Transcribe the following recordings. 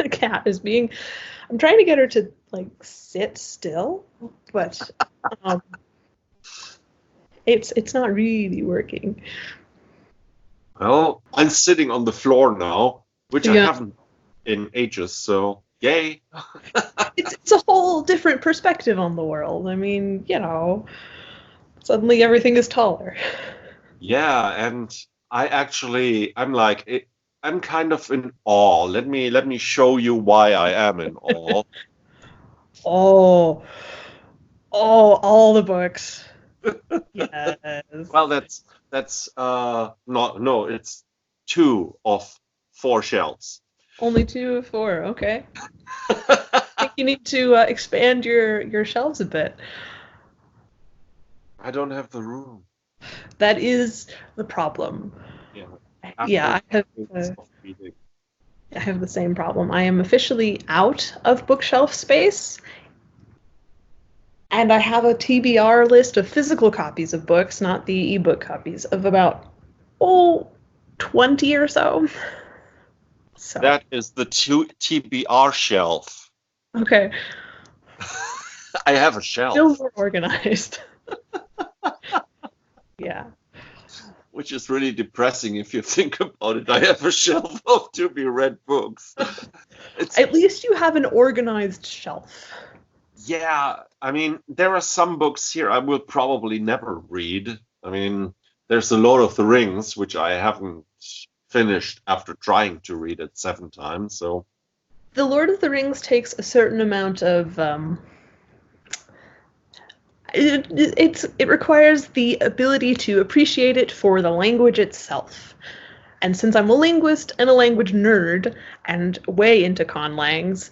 cat is being. I'm trying to get her to like sit still, but it's not really working. Well, I'm sitting on the floor now, which I Yeah. haven't in ages, so yay. It's a whole different perspective on the world. I mean, suddenly everything is taller. Yeah, and I'm kind of in awe. Let me show you why I am in awe. Oh, all the books. Yes. Well, that's not no, it's 2 of 4 shelves. Only 2 of 4. Okay. I think you need to expand your shelves a bit. I don't have the room. That is the problem. Yeah. Yeah, I have the same problem. I am officially out of bookshelf space, and I have a TBR list of physical copies of books, not the ebook copies, of about 20 or so. So That is the TBR shelf. okay. I have a shelf. Still more organized. Yeah. Which is really depressing if you think about it. I have a shelf of to-be-read books. At least you have an organized shelf. Yeah, I mean, there are some books here I will probably never read. I mean, there's The Lord of the Rings, which I haven't finished after trying to read it 7 times. So, The Lord of the Rings takes a certain amount of it requires the ability to appreciate it for the language itself. And since I'm a linguist and a language nerd and way into conlangs,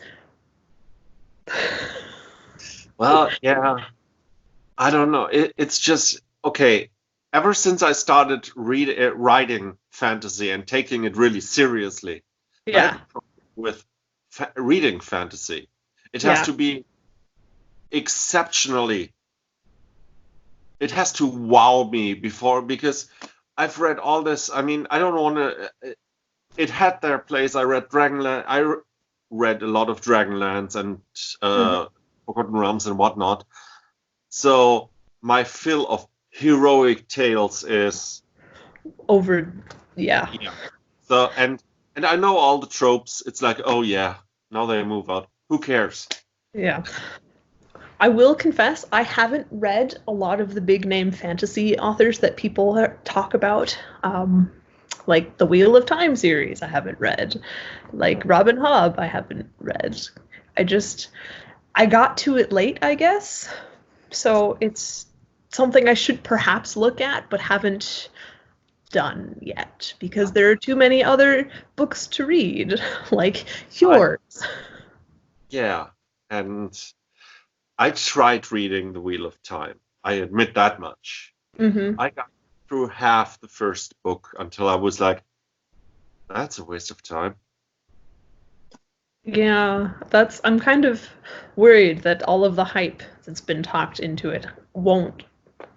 well, yeah, I don't know. It's just, okay, ever since I started writing fantasy and taking it really seriously, I have a problem with reading fantasy. It has to be exceptionally. It has to wow me because I've read all this. I mean, I don't want to. It had their place. I read Dragonland. I read a lot of Dragonlance and Forgotten Realms and whatnot. So my fill of heroic tales is over. Yeah. So and I know all the tropes. It's like, oh yeah, now they move out. Who cares? Yeah. I will confess, I haven't read a lot of the big name fantasy authors that people talk about. Like the Wheel of Time series, I haven't read. Like Robin Hobb, I haven't read. I got to it late, I guess. So it's something I should perhaps look at, but haven't done yet because there are too many other books to read, like yours. Yeah, and I tried reading The Wheel of Time. I admit that much. Mm-hmm. I got through half the first book until I was like, that's a waste of time. Yeah, I'm kind of worried that all of the hype that's been talked into it won't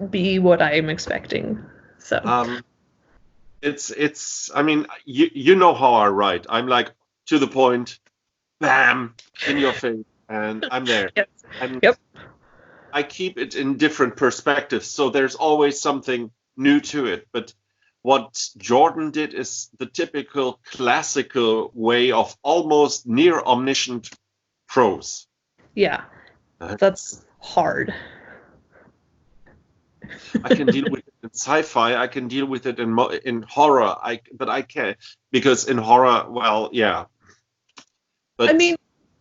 be what I'm expecting. So it's I mean, you know how I write. I'm like to the point, bam, in your face, and I'm there. Yes. And yep. I keep it in different perspectives, so there's always something new to it. But what Jordan did is the typical classical way of almost near omniscient prose. Yeah, that's hard. I can deal with it in sci-fi. I can deal with it in horror. But I can't, because in horror, well, yeah. But I mean,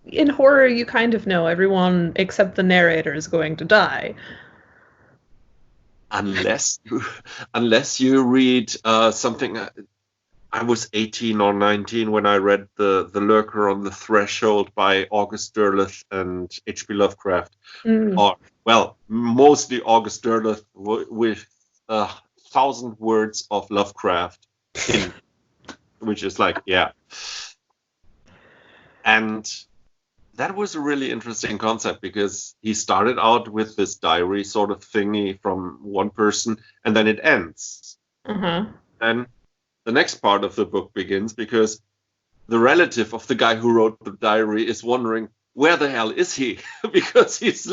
in horror, you kind of know everyone except the narrator is going to die. Unless you read something. I was 18 or 19 when I read the Lurker on the Threshold by August Derleth and H.P. Lovecraft. Or, well, mostly August Derleth with 1,000 words of Lovecraft in, which is like, yeah. And that was a really interesting concept because he started out with this diary sort of thingy from one person, and then it ends. Uh-huh. And the next part of the book begins because the relative of the guy who wrote the diary is wondering, where the hell is he? Because he's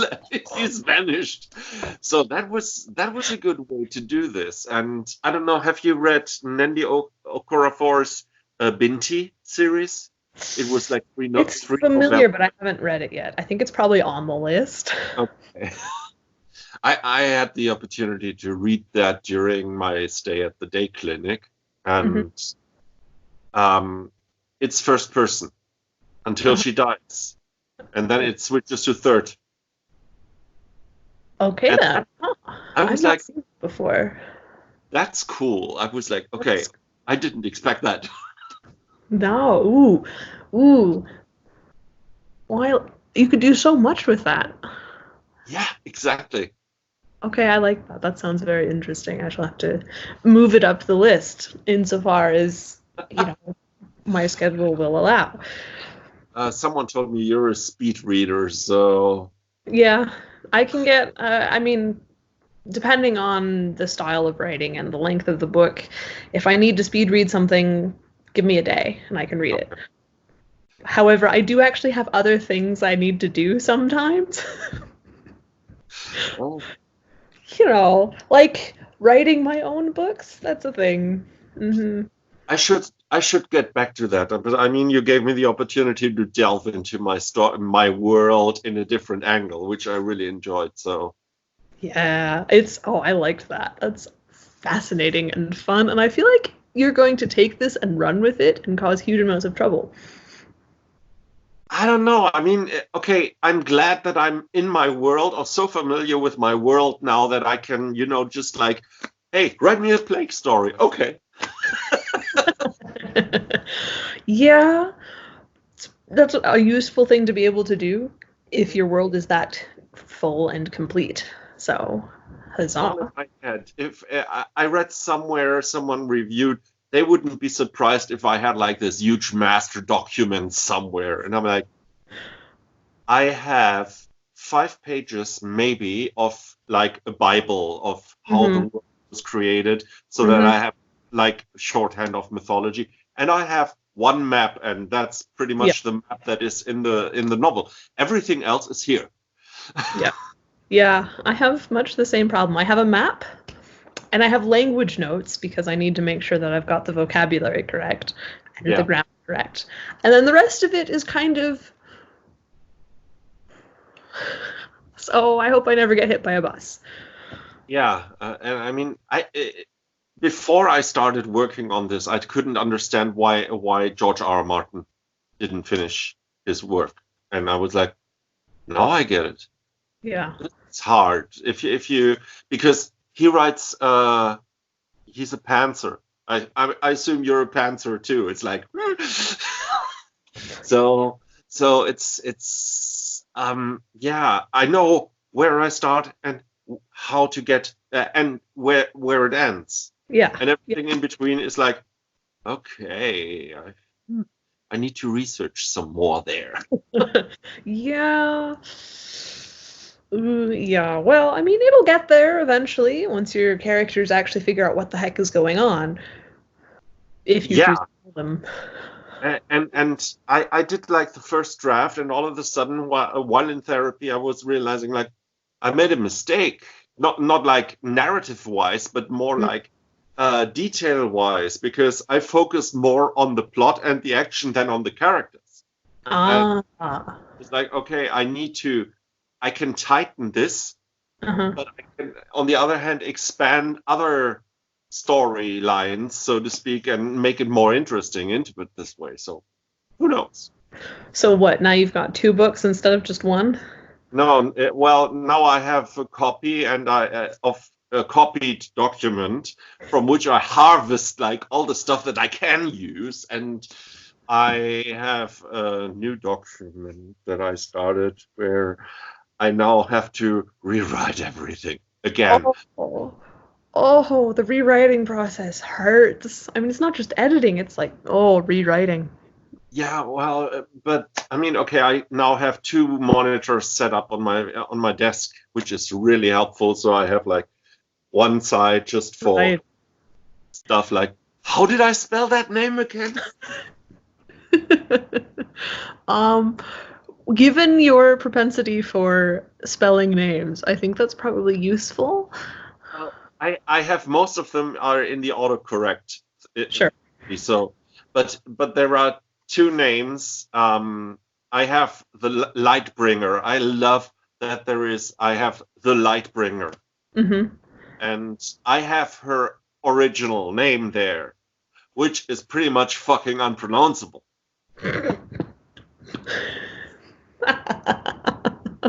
vanished. So that was a good way to do this. And I don't know, have you read Nandi Okorafor's Binti series? It was like It's familiar, but I haven't read it yet. I think it's probably on the list. Okay. I had the opportunity to read that during my stay at the day clinic, and it's first person until she dies, and then it switches to third. Okay, and then. I was like, seen it before. That's cool. I was like, okay, I didn't expect that. No, ooh. Why? You could do so much with that. Yeah, exactly. Okay, I like that. That sounds very interesting. I shall have to move it up the list insofar as, my schedule will allow. Someone told me you're a speed reader, so... Yeah, I can get, depending on the style of writing and the length of the book, if I need to speed read something, give me a day and I can read it. However, I do actually have other things I need to do sometimes. Oh. Like writing my own books. That's a thing. Mm-hmm. I should get back to that. But I mean, you gave me the opportunity to delve into my world in a different angle, which I really enjoyed. So yeah, I liked that. That's fascinating and fun, and I feel like you're going to take this and run with it and cause huge amounts of trouble. I don't know. I mean, okay, I'm glad that I'm in my world or so familiar with my world now that I can, just like, hey, write me a plague story. Okay. Yeah, that's a useful thing to be able to do if your world is that full and complete. So, huzzah. If I read somewhere someone reviewed, they wouldn't be surprised if I had like this huge master document somewhere. And I'm like, I have 5 pages maybe of like a Bible of how the world was created, so that I have like shorthand of mythology. And I have one map, and that's pretty much the map that is in the novel. Everything else is here. Yeah, I have much the same problem. I have a map, and I have language notes because I need to make sure that I've got the vocabulary correct and the grammar correct. And then the rest of it is kind of... So I hope I never get hit by a bus. Yeah, and I mean, before I started working on this, I couldn't understand why George R.R. Martin didn't finish his work, and I was like, now I get it. Yeah, it's hard if you because he writes. He's a pantser. I assume you're a pantser too. It's like so it's I know where I start and how to get and where it ends. Yeah. And everything in between is like, okay, I need to research some more there. Yeah. Yeah, well, I mean, it'll get there eventually once your characters actually figure out what the heck is going on. If you choose to tell them. And I did like the first draft, and all of a sudden, while in therapy, I was realizing like I made a mistake. Not like narrative wise, but more like detail wise, because I focused more on the plot and the action than on the characters. It's like, okay, I can tighten this, but I can, on the other hand, expand other storylines, so to speak, and make it more interesting into it this way. So, who knows? So what? Now you've got 2 books instead of just 1? No, well, now I have a copy of a copied document from which I harvest like all the stuff that I can use, and I have a new document that I started where I now have to rewrite everything again. Oh, the rewriting process hurts. I mean, it's not just editing, it's like, rewriting. Yeah, well, but I mean, okay, I now have 2 monitors set up on my desk, which is really helpful. So I have like one side just for stuff like, how did I spell that name again? um, given your propensity for spelling names, I think that's probably useful. Well, I have most of them are in the autocorrect. Sure. So, but there are two names. I have the Lightbringer. I love that I have the Lightbringer, Mm-hmm. and I have her original name there, which is pretty much fucking unpronounceable.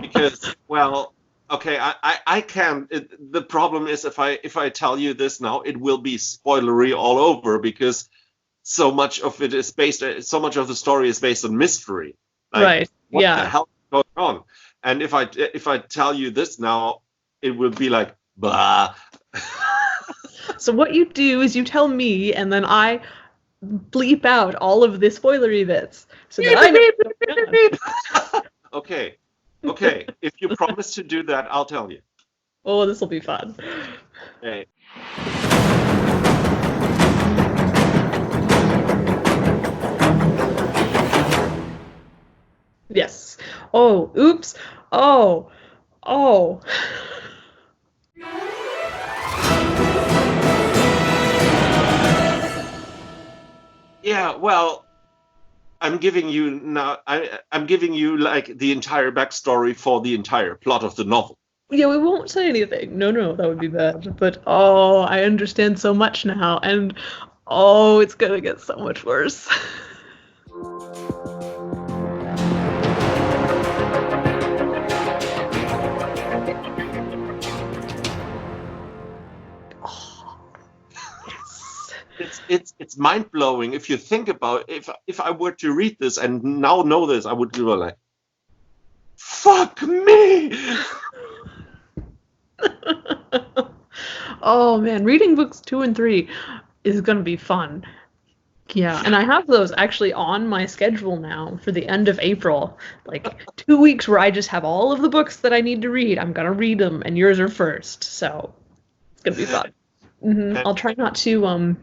Because, well, okay, I can. The problem is if I tell you this now, it will be spoilery all over because so much of it is so much of the story is based on mystery. Like, Right. what the Yeah. hell is going on? And if I tell you this now, it will be like, blah. So what you do is you tell me, and then I bleep out all of the spoilery bits so that I know what's going on. Okay. Okay. If you promise to do that, I'll tell you. Oh, this will be fun. Okay. Yes. Oh, oops. Oh. Oh. Yeah, well, I'm giving you now. I'm giving you like the entire backstory for the entire plot of the novel. Yeah, we won't say anything. No, no, that would be bad. But oh, I understand so much now, and oh, it's gonna get so much worse. Oh, yes. It's mind blowing if you think about if I were to read this and now know this, I would go like, fuck me. Oh man, reading books 2 and 3 is gonna be fun. Yeah, and I have those actually on my schedule now for the end of April. Like 2 weeks where I just have all of the books that I need to read. I'm gonna read them, and yours are first, so it's gonna be fun. And I'll try not to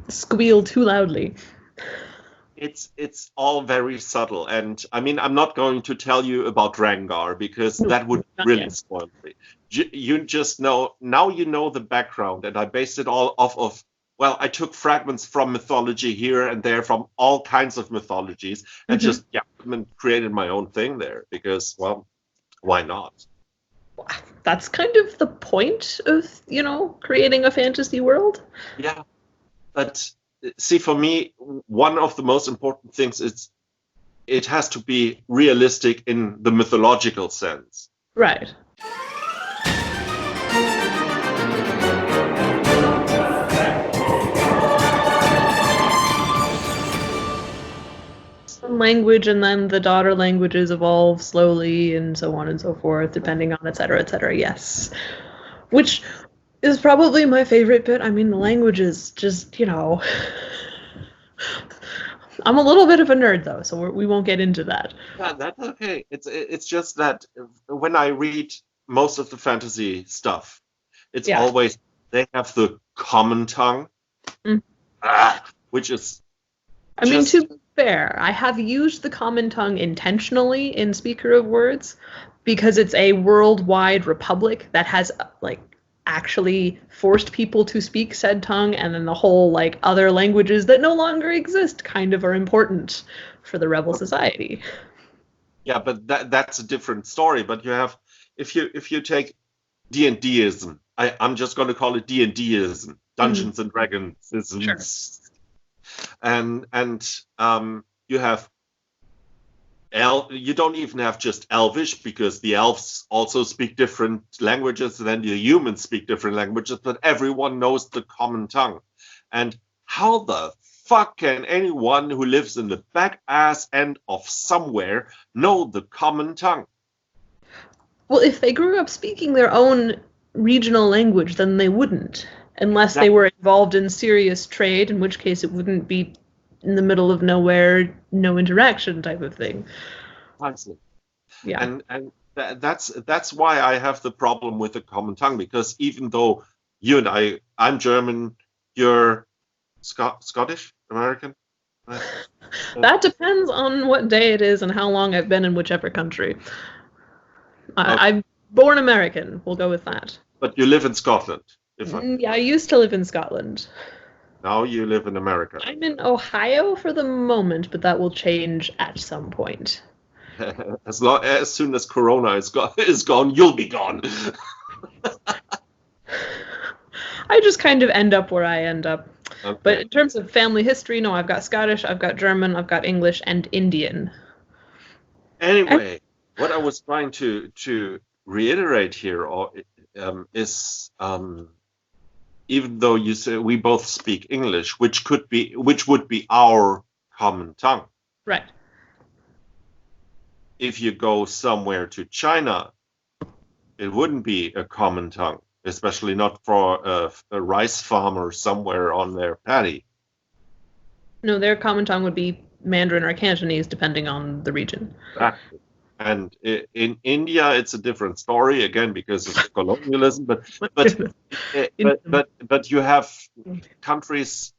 squeal too loudly. it's all very subtle, and I mean I'm not going to tell you about Drangar because No, that would not really yet. spoil it. You just know now, you know the background, and I based it all off of, well, I took fragments from mythology here and there from all kinds of mythologies and Mhm. just created my own thing there because, well, why not? That's kind of the point of, creating a fantasy world. Yeah, but see, for me, one of the most important things is it has to be realistic in the mythological sense. Right. Language, and then the daughter languages evolve slowly and so on and so forth, depending on et cetera, et cetera. Yes. Which is probably my favorite bit. I mean, the languages just, I'm a little bit of a nerd though, so we won't get into that. Yeah, that's okay. It's just that when I read most of the fantasy stuff, it's Yeah. always they have the common tongue, Mm. which is I mean, just, to be fair, I have used the common tongue intentionally in Speaker of Words because it's a worldwide republic that has like actually forced people to speak said tongue, and then the whole like other languages that no longer exist kind of are important for the rebel society. yeah, but that's a different story. But you have, if you take D&Dism, I'm just going to call it D&Dism, Mhm. Dungeons and Dragons, Sure. and you have you don't even have just Elvish because the elves also speak different languages than the humans speak different languages, but everyone knows the common tongue. And how the fuck can anyone who lives in the back ass end of somewhere know the common tongue? Well, if they grew up speaking their own regional language, then they wouldn't, unless they That, were involved in serious trade, in which case it wouldn't be in the middle of nowhere, no interaction type of thing. honestly. Yeah. And that's why I have the problem with the common tongue, because even though you and I'm German, you're Scottish, American. That depends on what day it is and how long I've been in whichever country. I'm born American. We'll go with that. But you live in Scotland. Yeah, I used to live in Scotland. Now you live in America. I'm in Ohio for the moment, but that will change at some point. As soon as Corona is gone, you'll be gone. I just kind of end up where I end up. Okay. But in terms of family history, no, I've got Scottish, I've got German, I've got English, and Indian. Anyway, what I was trying to reiterate here is even though you say we both speak English, which would be our common tongue. Right. If you go somewhere to China, it wouldn't be a common tongue, especially not for a rice farmer somewhere on their paddy. No, their common tongue would be Mandarin or Cantonese, depending on the region. Exactly. And in India, it's a different story again because of colonialism. But you have countries.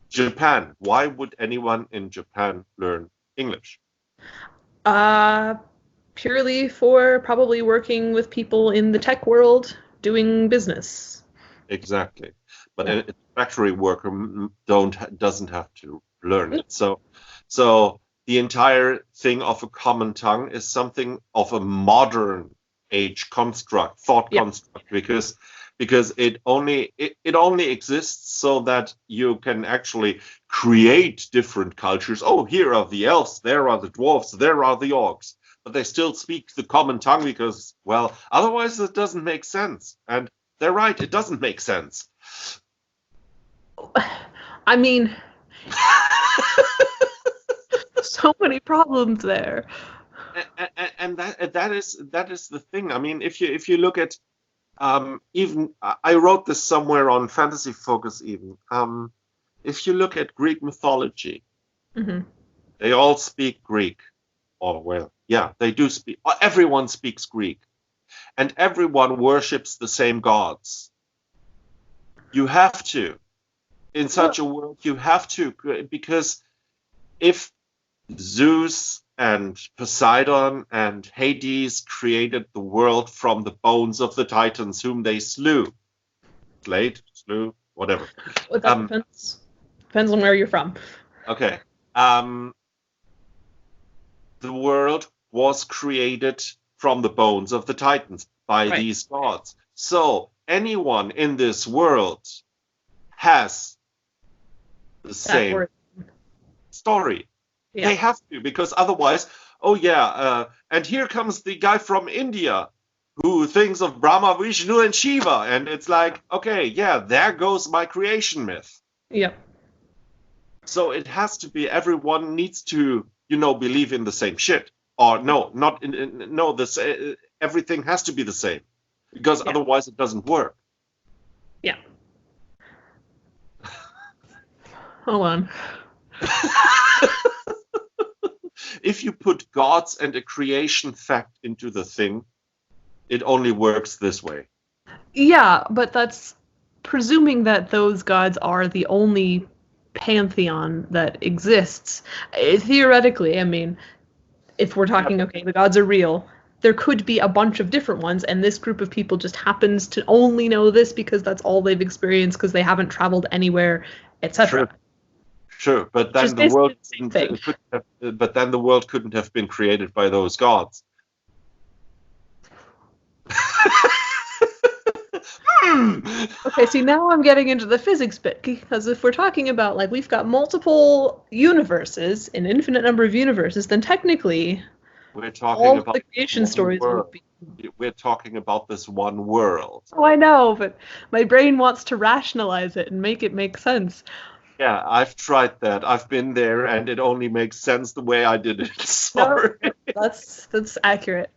Japan. Why would anyone in Japan learn English? Purely for probably working with people in the tech world doing business. Exactly. But a factory worker doesn't have to learn it. So the entire thing of a common tongue is something of a modern age construct, thought construct, because it only exists so that you can actually create different cultures. Oh, here are the elves, there are the dwarves, there are the orcs. But they still speak the common tongue because, well, otherwise it doesn't make sense. And they're right, it doesn't make sense. I mean, so many problems there. And that is the thing. I mean, if you look at even I wrote this somewhere on Fantasy Focus. Even if you look at Greek mythology, they all speak Greek. Or well, yeah, they do speak. Everyone speaks Greek, and everyone worships the same gods. You have to, in such a world, you have to, because if Zeus and Poseidon and Hades created the world from the bones of the Titans whom they slew, whatever. Well, that depends on where you're from. Okay. The world was created from the bones of the Titans by these gods. So anyone in this world has the same story. Yeah. They have to, because otherwise, and here comes the guy from India who thinks of Brahma, Vishnu, and Shiva. And it's like, okay, yeah, there goes my creation myth. Yeah. So it has to be, everyone needs to, believe in the same shit. Or everything has to be the same. Because otherwise it doesn't work. Yeah. Hold on. If you put gods and a creation fact into the thing, it only works this way. Yeah, but that's presuming that those gods are the only pantheon that exists. Theoretically, I mean, if we're talking, the gods are real, there could be a bunch of different ones, and this group of people just happens to only know this because that's all they've experienced because they haven't traveled anywhere, etc. Sure, but then the world couldn't have been created by those gods. Okay, see, now I'm getting into the physics bit, because if we're talking about, like, we've got multiple universes, an infinite number of universes, then technically we're talking all about the creation stories would be... We're talking about this one world. Oh, I know, but my brain wants to rationalize it and make it make sense. Yeah, I've tried that. I've been there, and it only makes sense the way I did it. Sorry. No, that's accurate.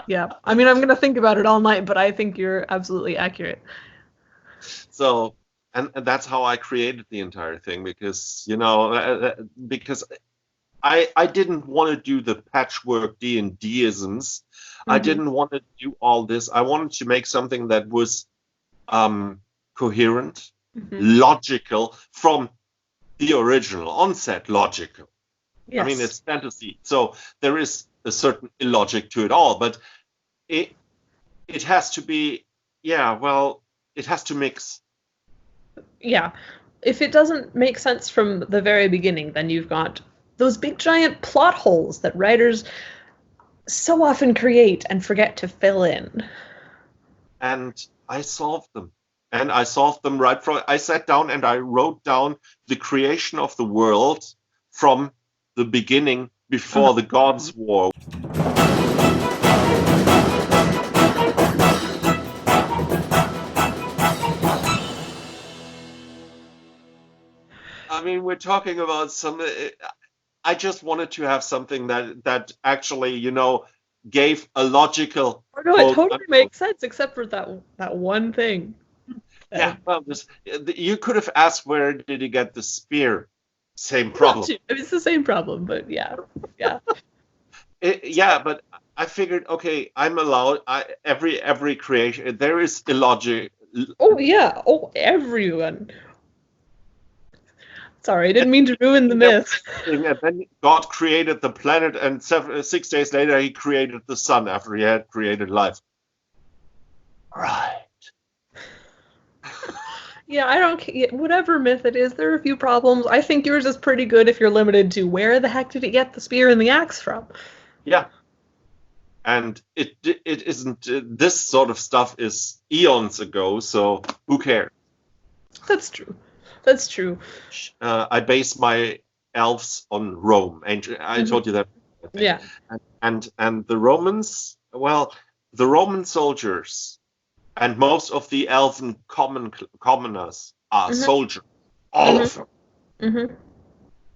Yeah, I mean, I'm going to think about it all night, but I think you're absolutely accurate. So, and that's how I created the entire thing, because, because I didn't want to do the patchwork D&D-isms. I didn't want to do all this. I wanted to make something that was coherent, logical, from the original onset logical. Yes. I mean, it's fantasy, so there is a certain illogic to it all, but it has to be, it has to mix. Yeah. If it doesn't make sense from the very beginning, then you've got those big giant plot holes that writers so often create and forget to fill in. And I solved them. And I solved them right from, I sat down and I wrote down the creation of the world from the beginning, before the gods' war. I mean, we're talking about I just wanted to have something that actually, gave a logical. Oh, no, it totally makes sense, except for that one thing. Yeah, well, you could have asked, where did he get the spear? Same problem. It's the same problem, but yeah. But I figured, okay, I'm allowed. Every creation, there is illogic. Oh yeah. Oh, everyone. Sorry, I didn't mean to ruin the myth. And then God created the planet, and 6 days later he created the sun after he had created life. Right. Yeah, I don't care. Whatever myth it is, there are a few problems. I think yours is pretty good if you're limited to where the heck did he get the spear and the axe from? Yeah. And it isn't, this sort of stuff is eons ago, so who cares? That's true. That's true. I base my elves on Rome. I told you that. Yeah. And the Romans, well, the Roman soldiers and most of the elven commoners are soldiers. All of them. Mm-hmm.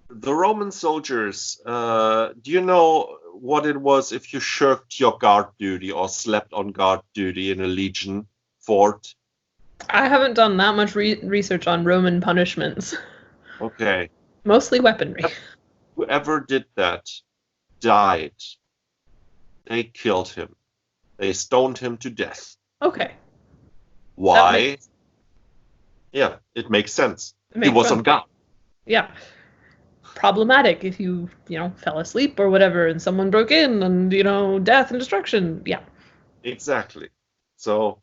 The Roman soldiers, do you know what it was if you shirked your guard duty or slept on guard duty in a legion fort? I haven't done that much research on Roman punishments. Okay. Mostly weaponry. Whoever did that died. They killed him. They stoned him to death. Okay. Why? Yeah, it makes sense. He was on guard. Yeah. Problematic if you fell asleep or whatever and someone broke in and, death and destruction. Yeah. Exactly. So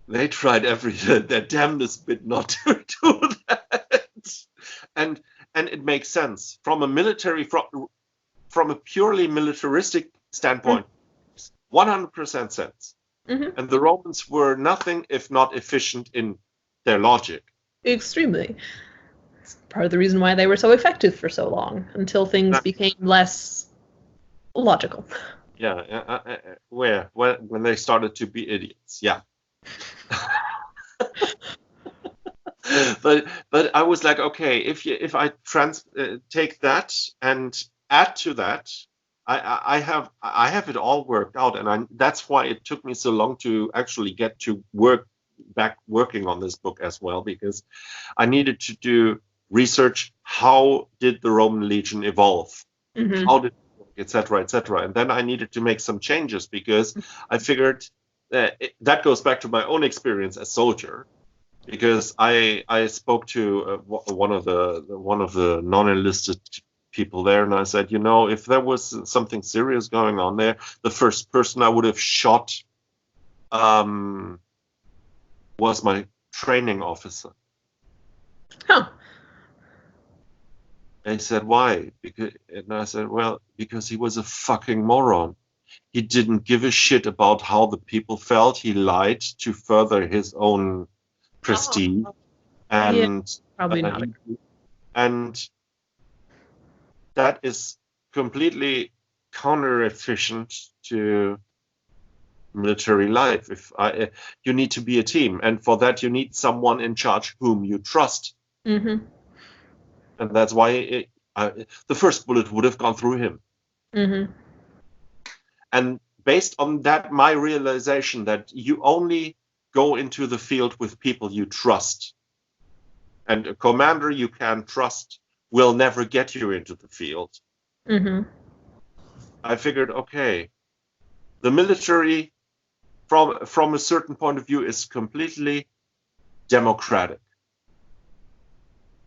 they tried their damnedest bit not to do that. And it makes sense. From a military, from a purely militaristic standpoint, 100% sense. Mm-hmm. And the Romans were nothing if not efficient in their logic. Extremely. It's part of the reason why they were so effective for so long, until things became less logical. Yeah, when they started to be idiots, yeah. but I was like, okay, if I take that and add to that, I have it all worked out, and that's why it took me so long to actually get to working on this book as well, because I needed to do research. How did the Roman legion evolve? Mm-hmm. How did it work, etc., and then I needed to make some changes, because I figured that goes back to my own experience as soldier, because I spoke to one of the non-enlisted people there, and I said, if there was something serious going on there, the first person I would have shot was my training officer. Huh. And he said, why? And I said, well, because he was a fucking moron. He didn't give a shit about how the people felt. He lied to further his own prestige. And probably not. And that is completely counter-efficient to military life. You need to be a team, and for that you need someone in charge whom you trust. Mm-hmm. And that's why the first bullet would have gone through him. Mm-hmm. And based on that, my realization that you only go into the field with people you trust, and a commander you can trust will never get you into the field. Mm-hmm. I figured, okay, the military, from a certain point of view, is completely democratic.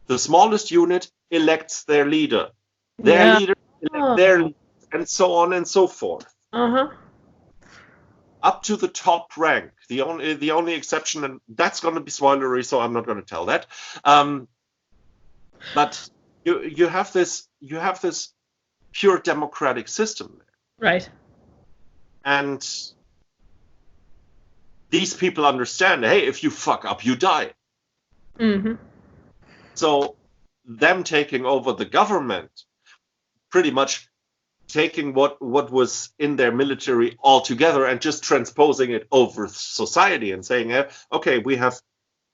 The smallest unit elects their leader. Their leader elects their leader, and so on and so forth. Up to the top rank. The only exception, and that's going to be spoilery, so I'm not going to tell that. But you have this pure democratic system there. Right. And these people understand, hey, if you fuck up, you die. Mm-hmm. So them taking over the government, pretty much taking what was in their military altogether and just transposing it over society and saying, okay, we have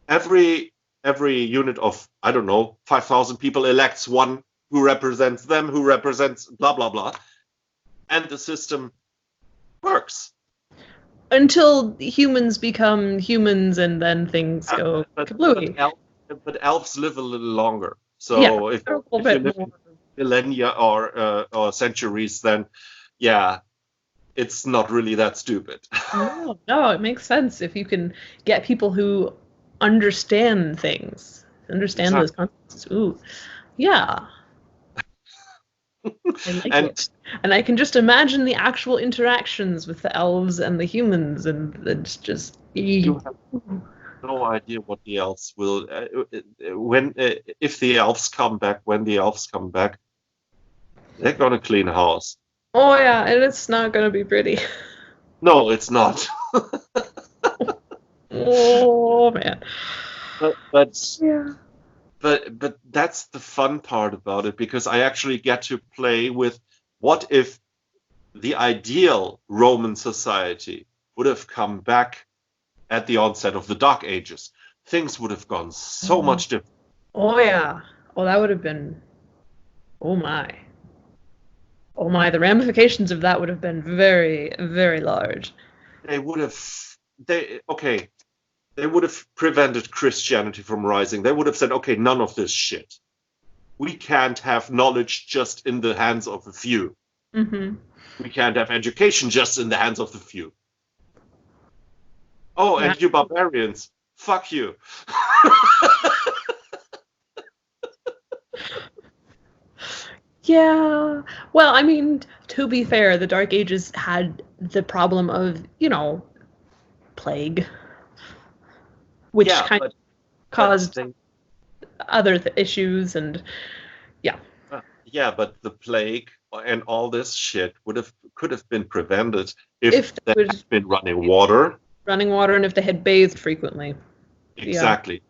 every unit of, I don't know, 5,000 people elects one who represents them, who represents blah, blah, blah. And the system works. Until humans become humans and then things go kablooey. But elves live a little longer. So if you live in millennia or centuries, then it's not really that stupid. No, it makes sense if you can get people who understand things, understand those concepts. Ooh, yeah. I like it. And I can just imagine the actual interactions with the elves and the humans, and it's just. You have no idea what the elves will. If the elves come back, when the elves come back, they're gonna clean house. Oh yeah, and it's not gonna be pretty. No, it's not. Oh man. But that's the fun part about it, because I actually get to play with what if the ideal Roman society would have come back at the onset of the Dark Ages. Things would have gone so much different. Oh yeah. Oh, that would have been. Oh my. Oh my. The ramifications of that would have been very, very large. They would have. They would have prevented Christianity from rising. They would have said, okay, none of this shit. We can't have knowledge just in the hands of a few. Mm-hmm. We can't have education just in the hands of the few. Oh, and you barbarians, fuck you. Yeah. Well, I mean, to be fair, the Dark Ages had the problem of, plague. Which kind of caused other issues, and but the plague and all this shit could have been prevented if they had been running water, and if they had bathed frequently. Exactly. Yeah.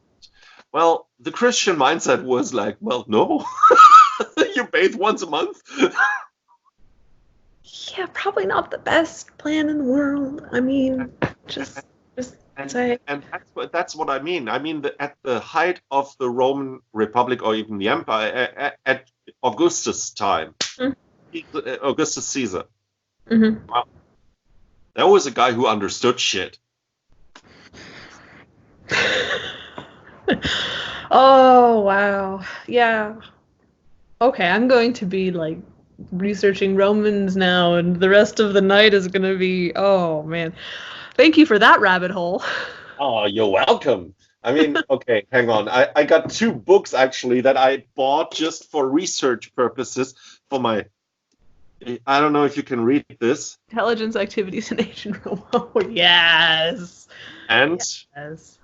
Well, the Christian mindset was like, well, no, you bathe once a month. Yeah, probably not the best plan in the world. I mean, just. And that's what I mean. I mean, at the height of the Roman Republic, or even the Empire, at Augustus' time, Augustus Caesar, well, there was a guy who understood shit. Oh, wow. Yeah. Okay, I'm going to be, researching Romans now, and the rest of the night is going to be, oh, man. Thank you for that rabbit hole. Oh, you're welcome. I mean, okay, hang on. I got 2 books, actually, that I bought just for research purposes for my... I don't know if you can read this. Intelligence Activities in Ancient Rome. Oh, yes. And? Yes.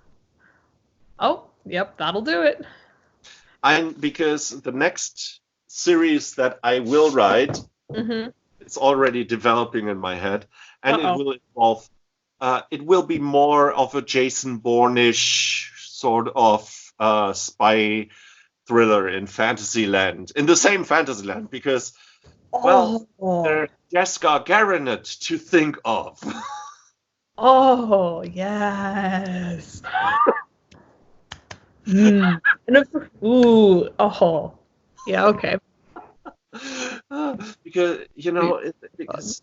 Oh, yep, that'll do it. Because the next series that I will write, it's already developing in my head, and it will involve... it will be more of a Jason Bourne-ish sort of spy thriller in Fantasyland, in the same Fantasyland, because, there's Jessica Garnett to think of. Oh, yes. Yeah, okay. Because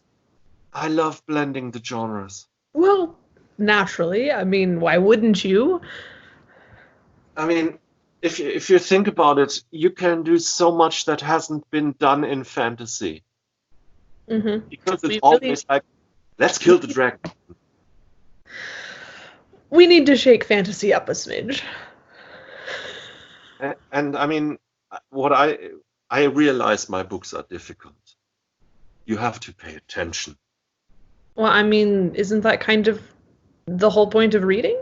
I love blending the genres. Well, naturally. I mean, why wouldn't you? I mean, if you think about it, you can do so much that hasn't been done in fantasy. Mm-hmm. Because it's always like, let's kill the dragon. We need to shake fantasy up a smidge. And I mean, what I realize my books are difficult. You have to pay attention. Well, I mean, isn't that kind of the whole point of reading?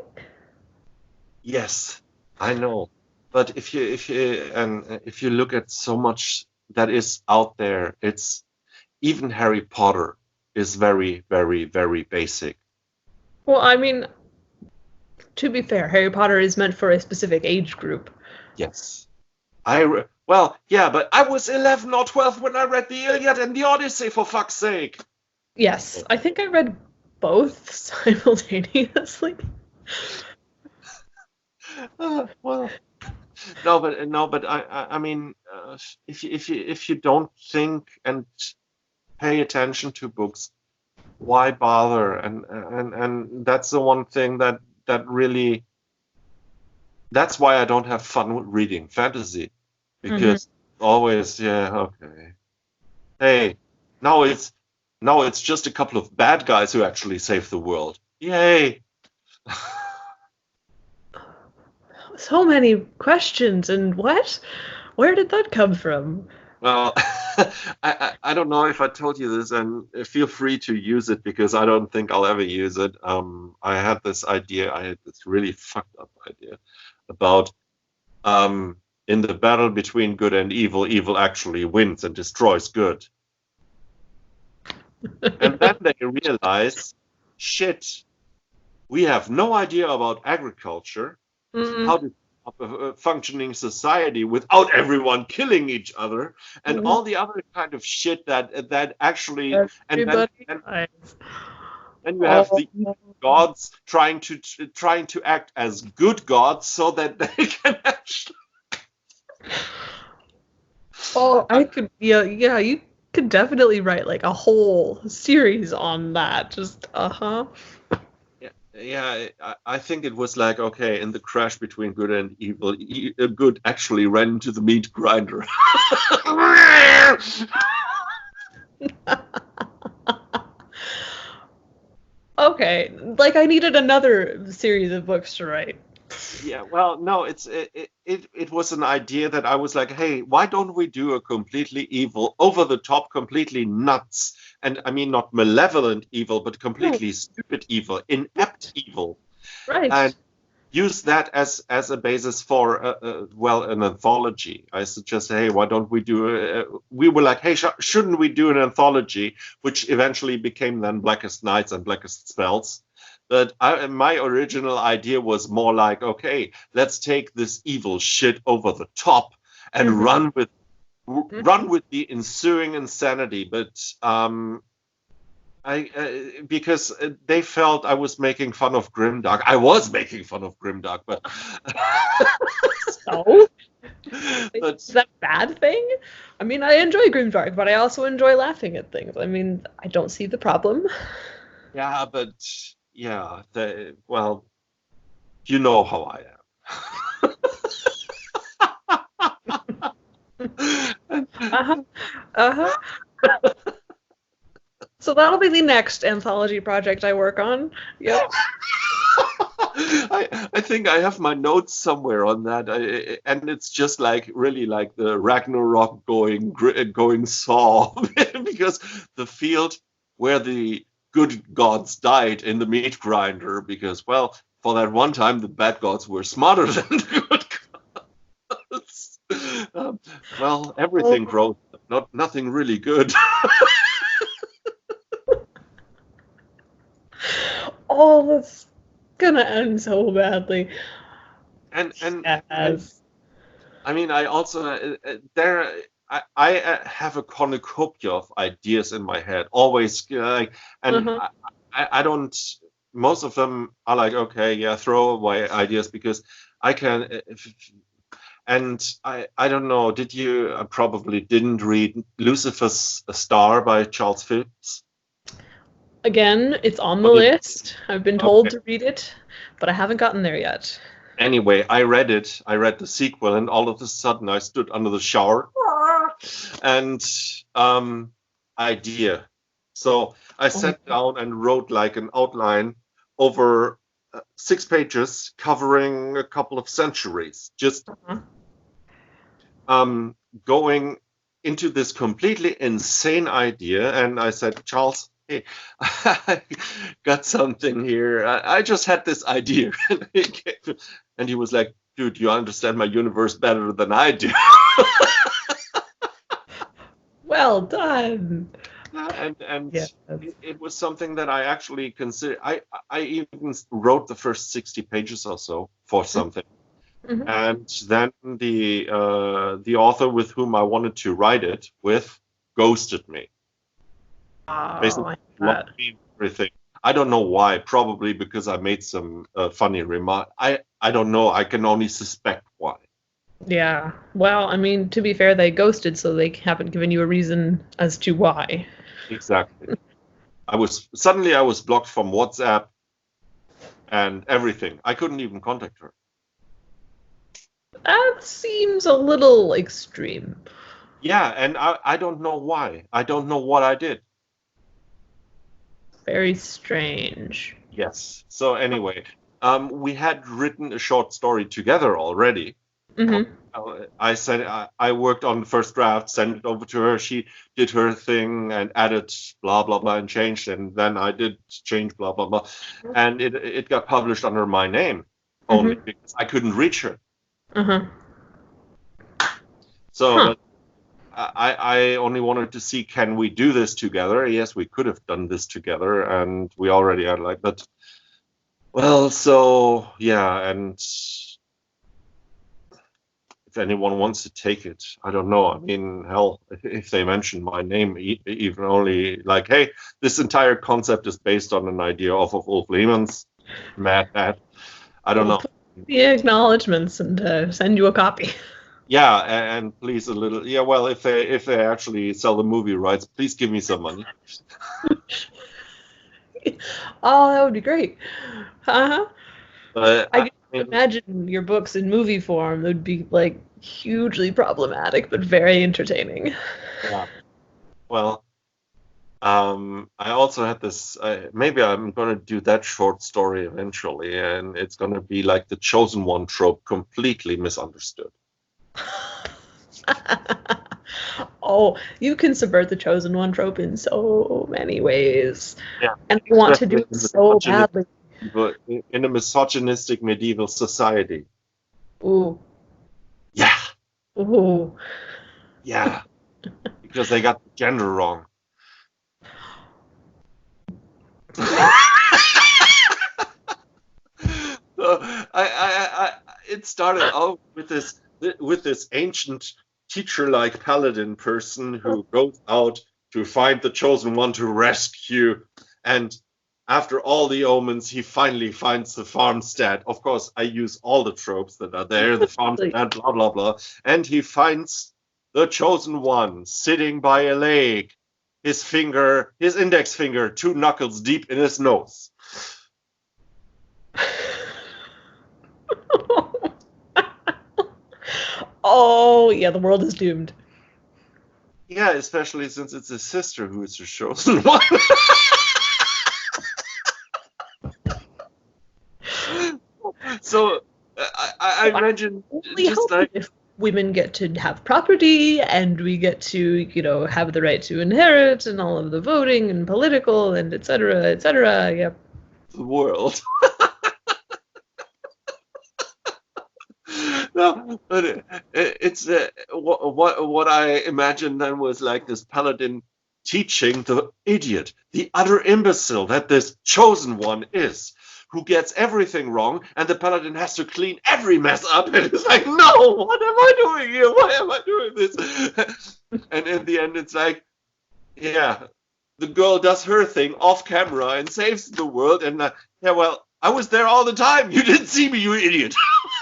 Yes, I know. But if you look at so much that is out there, it's even Harry Potter is very, very, very basic. Well, I mean, to be fair, Harry Potter is meant for a specific age group. Yes. Well, yeah, but I was 11 or 12 when I read the Iliad and the Odyssey, for fuck's sake. Yes, I think I read both simultaneously. Well, no, but I mean, if you don't think and pay attention to books, why bother? And that's the one thing that really, that's why I don't have fun with reading fantasy, because always, yeah, okay, hey, now it's just a couple of bad guys who actually save the world. Yay! So many questions, and what? Where did that come from? Well, I don't know if I told you this, and feel free to use it because I don't think I'll ever use it. I had this idea, I had this really fucked up idea about in the battle between good and evil, evil actually wins and destroys good. And then they realize, shit, we have no idea about agriculture. How to a functioning society without everyone killing each other and all the other kind of shit that actually and then you have the gods trying to act as good gods so that they can actually. Oh, I could, yeah, you could definitely write like a whole series on that. Just, Yeah, I think it was like, okay, in the crash between good and evil, good actually ran into the meat grinder. Okay, like I needed another series of books to write. Yeah, well, no, it was an idea that I was like, hey, why don't we do a completely evil, over the top, completely nuts, and I mean not malevolent evil, but completely stupid evil, inept evil, Right. and use that as a basis for an anthology. I suggest, hey, why don't we do? We were like, hey, shouldn't we do an anthology, which eventually became then Blackest Nights and Blackest Spells. But my original idea was more like, okay, let's take this evil shit over the top and run with the ensuing insanity. But because they felt I was making fun of Grimdark. I was making fun of Grimdark, but so is that a bad thing? I mean, I enjoy Grimdark, but I also enjoy laughing at things. I mean, I don't see the problem. Yeah, but yeah, well, you know how I am. So that'll be the next anthology project I work on. Yep. I think I have my notes somewhere on that, and it's just like really like the Ragnarok going Saw, because the field where the good gods died in the meat grinder, because well, for that one time the bad gods were smarter than the good gods. Well, everything grows, nothing really good. Oh, that's gonna end so badly. And yes. I mean, I also I have a cornucopia of ideas in my head, always I don't. Most of them are like, okay, yeah, throw away ideas because I can. And I don't know. Did you? I probably didn't read Lucifer's Star by Charles Phillips. Again, it's on the list. I've been told to read it, but I haven't gotten there yet. Anyway, I read it. I read the sequel, and all of a sudden, I stood under the shower, and idea. So I sat down and wrote like an outline over 6 pages, covering a couple of centuries. Just going into this completely insane idea, and I said, Charles, hey, I got something here. I just had this idea. And he was like, dude, you understand my universe better than I do. Well done. And Yes. it was something that I actually consider. I even wrote the first 60 pages or so for something. Mhm. And then the author with whom I wanted to write it with ghosted me. Oh, Basically, I blocked bet. me and everything. I don't know why. Probably because I made some funny remark. I don't know. I can only suspect why. Yeah. Well, I mean, to be fair, they ghosted, so they haven't given you a reason as to why. Exactly. I was blocked from WhatsApp and everything. I couldn't even contact her. That seems a little extreme. Yeah, and I don't know why. I don't know what I did. Very strange. Yes. So anyway, we had written a short story together already. Mm-hmm. I said I worked on the first draft, sent it over to her. She did her thing and added blah blah blah and changed, and then I did change blah blah blah, and it got published under my name only Mm-hmm. because I couldn't reach her. Uh-huh. So, Huh. but I only wanted to see, can we do this together? Yes, we could have done this together, and we already had like that. Well, so yeah, and if anyone wants to take it, I don't know. I mean, hell, if they mention my name, even only like, hey, this entire concept is based on an idea of Ulff Lehmann's Mad Hat. I don't We'll know. put the acknowledgements and send you a copy. Yeah, and please a little. Yeah, well, if they actually sell the movie rights, please give me some money. Oh, that would be great. Uh-huh. But I I can mean, imagine your books in movie form would be like hugely problematic, but very entertaining. yeah. Well, I also had this. Maybe I'm gonna do that short story eventually, and it's gonna be like the chosen one trope, completely misunderstood. Oh, you can subvert the chosen one trope in so many ways. Yeah, And I want to do especially it so badly. in a misogynistic medieval society. Ooh, Yeah, ooh. yeah, because they got the gender wrong. So it started out with this ancient teacher-like paladin person who goes out to find the chosen one to rescue, and after all the omens, he finally finds the farmstead. Of course, I use all the tropes that are there, the farmstead, blah blah blah, and he finds the chosen one sitting by a lake, his index finger, 2 knuckles deep in his nose. Oh, yeah, the world is doomed. Yeah, especially since it's his sister who is the chosen one. So I imagine Only just healthy like, if women get to have property and we get to, have the right to inherit and all of the voting and political and et cetera, et cetera. Yep. the world. No, but it's what I imagined then was like this paladin teaching the idiot, the utter imbecile that this chosen one is, who gets everything wrong, and the paladin has to clean every mess up, and it's like, no, what am I doing here? Why am I doing this? And in the end, it's like, yeah, the girl does her thing off camera and saves the world, and yeah, well, I was there all the time. You didn't see me, you idiot.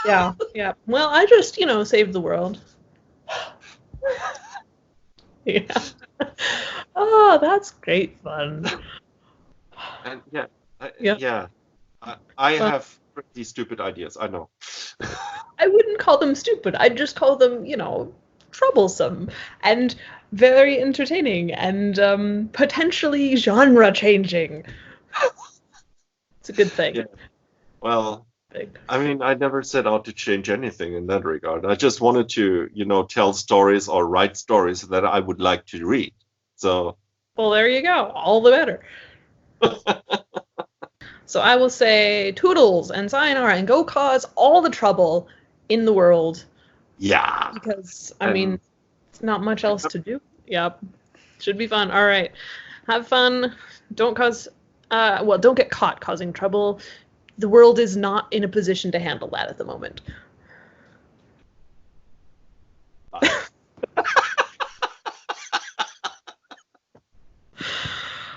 Yeah, yeah. Well, I just, saved the world. Yeah. Oh, that's great fun. And yeah, Yeah. I Well, have pretty stupid ideas. I know. I wouldn't call them stupid. I'd just call them, troublesome and very entertaining and potentially genre changing. It's a good thing. Yeah. Well, big. I mean, I never set out to change anything in that regard. I just wanted to, tell stories or write stories that I would like to read. So, Well, there you go. All the better. So I will say toodles and sayonara and go cause all the trouble in the world. yeah. Because, I mean, it's not much else to do. Yep. Should be fun. All right. Have fun. Don't don't get caught causing trouble. The world is not in a position to handle that at the moment.